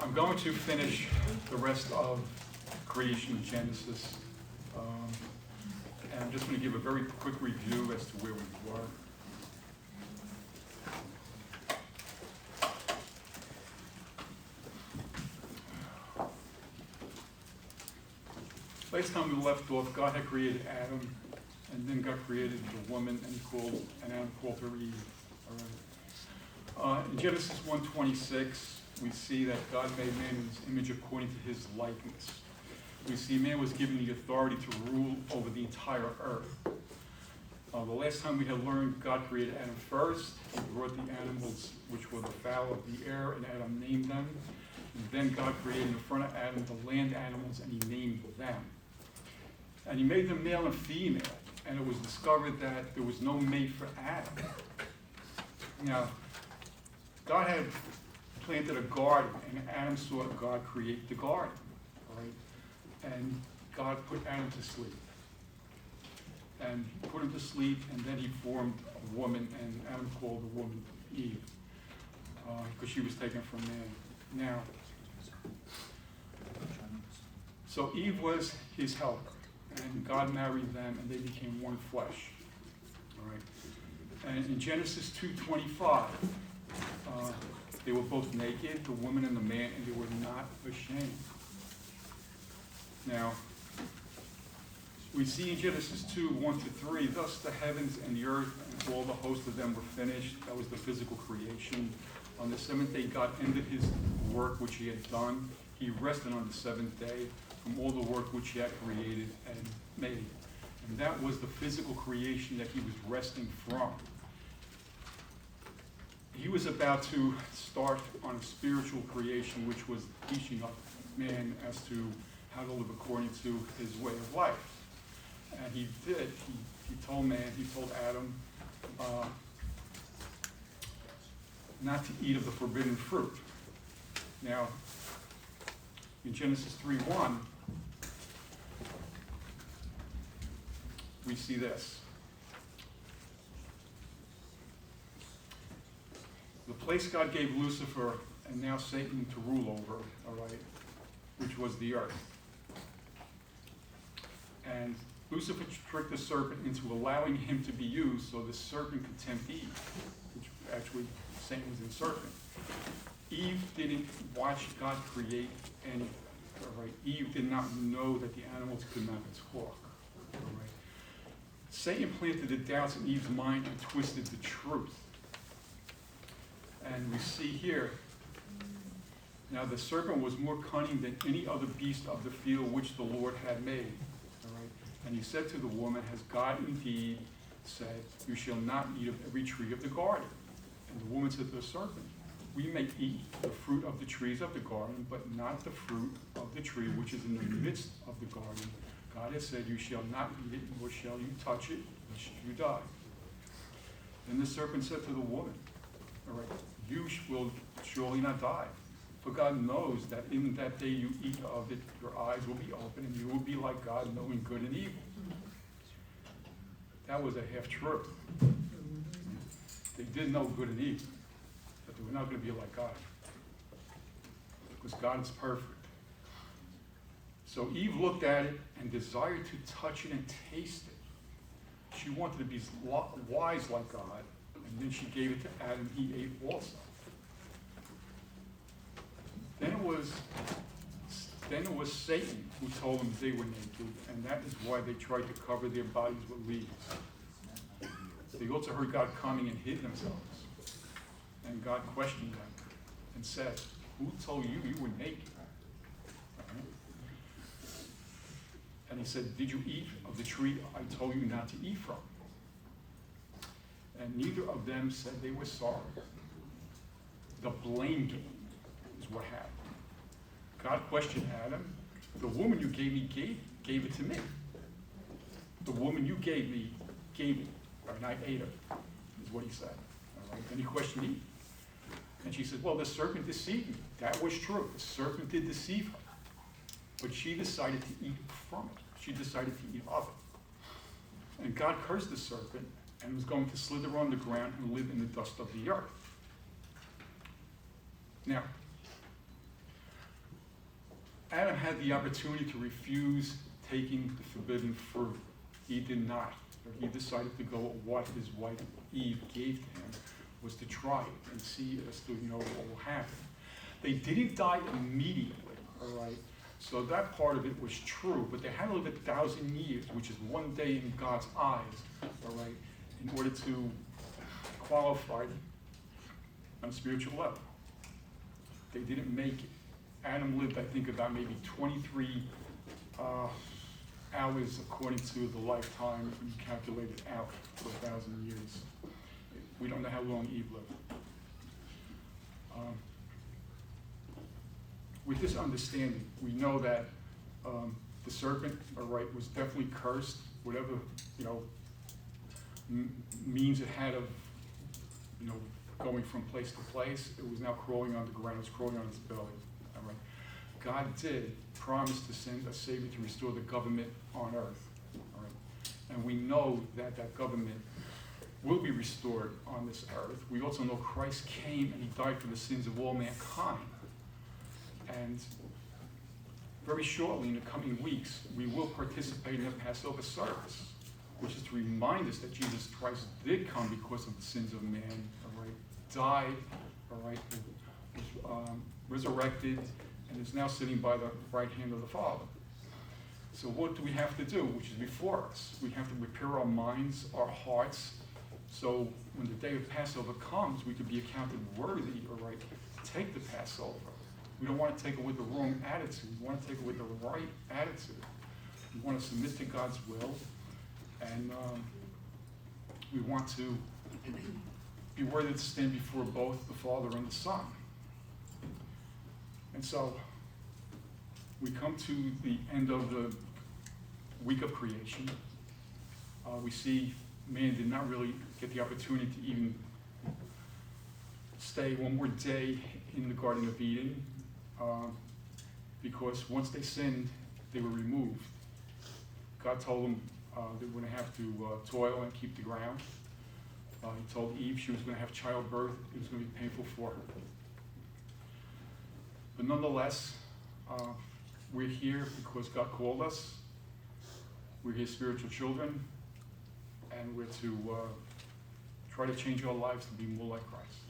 I'm going to finish the rest of creation in Genesis. And I'm just going to give a very quick review as to where we were. Last time we left off, God had created Adam, and then God created the woman, and Adam called her Eve. All right. In Genesis 1:26, we see that God made man in his image according to his likeness. We see man was given the authority to rule over the entire earth. The last time we had learned, God created Adam first. He brought the animals, which were the fowl of the air, and Adam named them. And then God created in front of Adam the land animals, and he named them. And he made them male and female, and it was discovered that there was no mate for Adam. Now, God had planted a garden, and Adam saw God create the garden, right? And God put Adam to sleep. And he put him to sleep, and then he formed a woman, and Adam called the woman Eve, because she was taken from man. Now, so Eve was his helper. And God married them, and they became one flesh. All right. And in Genesis 2:25, they were both naked, the woman and the man, and they were not ashamed. Now, we see in Genesis 2:1-3, thus the heavens and the earth and all the host of them were finished. That was the physical creation. On the seventh day, God ended his work which he had done. He rested on the seventh day from all the work which he had created and made. And that was the physical creation that he was resting from. He was about to start on a spiritual creation, which was teaching up man as to how to live according to his way of life. And he did. He told Adam, not to eat of the forbidden fruit. Now, in Genesis 3:1, we see this. The place God gave Lucifer and now Satan to rule over, all right, which was the earth. And Lucifer tricked the serpent into allowing him to be used so the serpent could tempt Eve, which actually Satan was in serpent. Eve didn't watch God create any. All right. Eve did not know that the animals could not talk. All right. Satan planted the doubts in Eve's mind and twisted the truth. And we see here, now the serpent was more cunning than any other beast of the field which the Lord had made. All right. And he said to the woman, has God indeed said, you shall not eat of every tree of the garden? And the woman said to the serpent, we may eat the fruit of the trees of the garden, but not the fruit of the tree which is in the midst of the garden. God has said, you shall not eat it, nor shall you touch it, lest you die. Then the serpent said to the woman, all right, you will surely not die. For God knows that in that day you eat of it, your eyes will be open, and you will be like God, knowing good and evil. That was a half truth. They did know good and evil, but they were not going to be like God, because God is perfect. So Eve looked at it and desired to touch it and taste it. She wanted to be wise like God, and then she gave it to Adam. He ate also. Then it was Satan who told them they were naked, and that is why they tried to cover their bodies with leaves. They also heard God coming and hid themselves. And God questioned them and said, who told you you were naked? Right. And he said, did you eat of the tree I told you not to eat from? And neither of them said they were sorry. The blame game is what happened. God questioned Adam. The woman you gave me gave it to me. The woman you gave me gave it, and I ate it, is what he said. All right. And he questioned Eve. And she said, well, the serpent deceived me. That was true. The serpent did deceive her. But she decided to eat from it. She decided to eat of it. And God cursed the serpent and was going to slither on the ground and live in the dust of the earth. Now, Adam had the opportunity to refuse taking the forbidden fruit. He did not. He decided to go with what his wife Eve gave to him, was to try it and see as to what will happen. They didn't die immediately, all right? So that part of it was true, but they had to live 1,000 years, which is one day in God's eyes, all right, in order to qualify on a spiritual level. They didn't make it. Adam lived, I think, about maybe 23 hours according to the lifetime when you calculate it out for 1,000 years. We don't know how long Eve lived. With this understanding, we know that the serpent, all right, was definitely cursed. Whatever means it had of going from place to place, it was now crawling on the ground. It was crawling on its belly. All right. God did promise to send a Savior to restore the government on earth. All right. And we know that that government will be restored on this earth. We also know Christ came and he died for the sins of all mankind. And very shortly, in the coming weeks, we will participate in the Passover service, which is to remind us that Jesus Christ did come because of the sins of man, all right, died, all right, was resurrected, and is now sitting by the right hand of the Father. So what do we have to do, which is before us? We have to prepare our minds, our hearts, so when the day of Passover comes, we could be accounted worthy, all right, to take the Passover. We don't want to take it with the wrong attitude. We want to take it with the right attitude. We want to submit to God's will, and we want to be worthy to stand before both the Father and the Son. And so we come to the end of the week of creation. We see man did not really get the opportunity to even stay one more day in the Garden of Eden, because once they sinned, they were removed. God told them they were going to have to toil and keep the ground. He told Eve she was going to have childbirth. It was going to be painful for her. But nonetheless, we're here because God called us. We're his spiritual children, and we're to try to change our lives to be more like Christ.